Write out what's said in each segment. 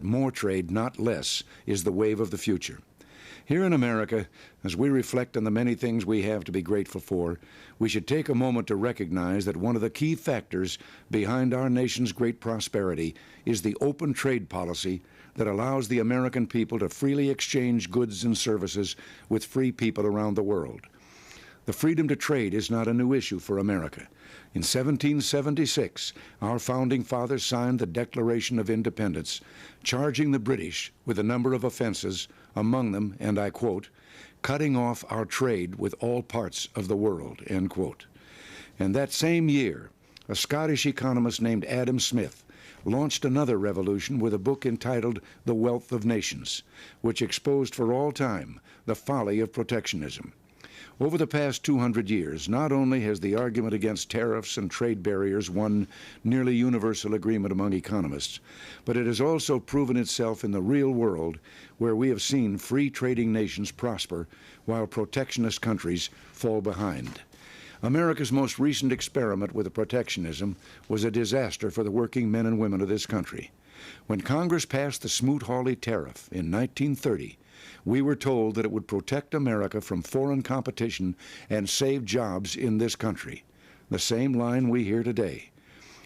more trade, not less, is the wave of the future. Here in America, as we reflect on the many things we have to be grateful for, we should take a moment to recognize that one of the key factors behind our nation's great prosperity is the open trade policy that allows the American people to freely exchange goods and services with free people around the world. The freedom to trade is not a new issue for America. In 1776, our founding fathers signed the Declaration of Independence, charging the British with a number of offenses, among them, and I quote, "cutting off our trade with all parts of the world," end quote. And that same year, a Scottish economist named Adam Smith launched another revolution with a book entitled The Wealth of Nations, which exposed for all time the folly of protectionism. Over the past 200 years, not only has the argument against tariffs and trade barriers won nearly universal agreement among economists, but it has also proven itself in the real world, where we have seen free trading nations prosper while protectionist countries fall behind. America's most recent experiment with protectionism was a disaster for the working men and women of this country. When Congress passed the Smoot-Hawley tariff in 1930, we were told that it would protect America from foreign competition and save jobs in this country. The same line we hear today.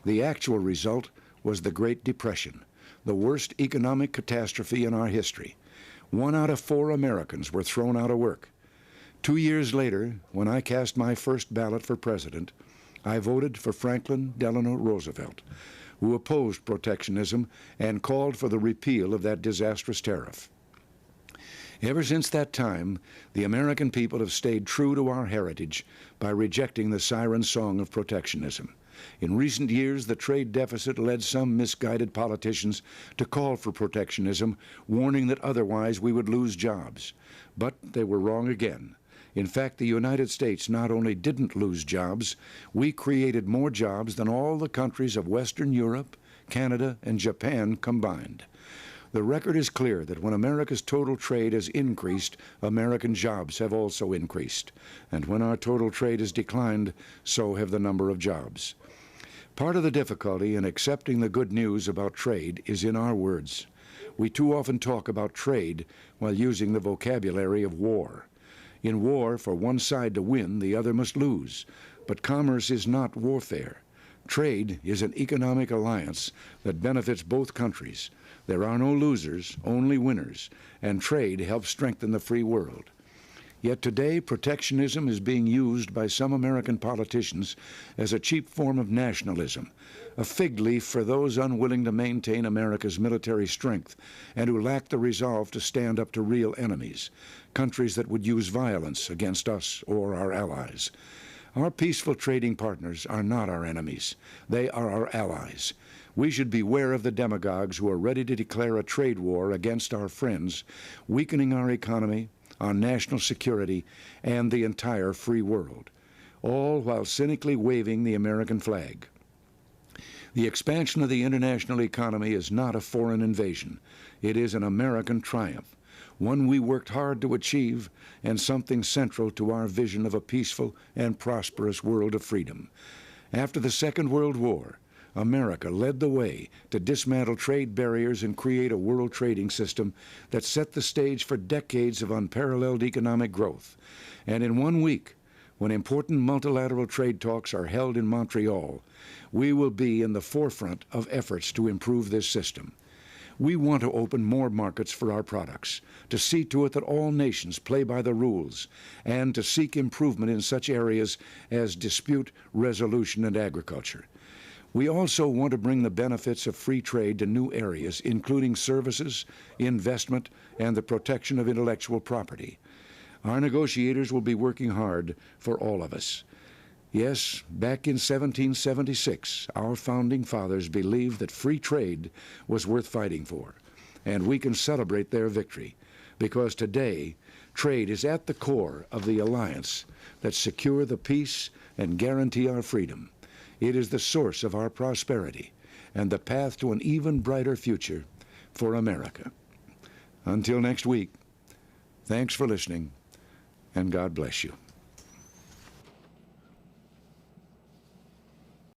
The actual result was the Great Depression, the worst economic catastrophe in our history. 1 out of 4 Americans were thrown out of work. 2 years later, when I cast my first ballot for president, I voted for Franklin Delano Roosevelt, who opposed protectionism and called for the repeal of that disastrous tariff. Ever since that time, the American people have stayed true to our heritage by rejecting the siren song of protectionism. In recent years, the trade deficit led some misguided politicians to call for protectionism, warning that otherwise we would lose jobs. But they were wrong again. In fact, the United States not only didn't lose jobs, we created more jobs than all the countries of Western Europe, Canada, and Japan combined. The record is clear that when America's total trade has increased, American jobs have also increased. And when our total trade has declined, so have the number of jobs. Part of the difficulty in accepting the good news about trade is in our words. We too often talk about trade while using the vocabulary of war. In war, for one side to win, the other must lose. But commerce is not warfare. Trade is an economic alliance that benefits both countries. There are no losers, only winners, and trade helps strengthen the free world. Yet today, protectionism is being used by some American politicians as a cheap form of nationalism, a fig leaf for those unwilling to maintain America's military strength and who lack the resolve to stand up to real enemies, countries that would use violence against us or our allies. Our peaceful trading partners are not our enemies. They are our allies. We should beware of the demagogues who are ready to declare a trade war against our friends, weakening our economy, our national security, and the entire free world, all while cynically waving the American flag. The expansion of the international economy is not a foreign invasion. It is an American triumph, one we worked hard to achieve and something central to our vision of a peaceful and prosperous world of freedom. After the Second World War, America led the way to dismantle trade barriers and create a world trading system that set the stage for decades of unparalleled economic growth. And in 1 week, when important multilateral trade talks are held in Montreal, we will be in the forefront of efforts to improve this system. We want to open more markets for our products, to see to it that all nations play by the rules, and to seek improvement in such areas as dispute resolution and agriculture. We also want to bring the benefits of free trade to new areas, including services, investment, and the protection of intellectual property. Our negotiators will be working hard for all of us. Yes, back in 1776, our founding fathers believed that free trade was worth fighting for, and we can celebrate their victory, because today, trade is at the core of the alliance that secure the peace and guarantee our freedom. It is the source of our prosperity and the path to an even brighter future for America. Until next week, thanks for listening, and God bless you.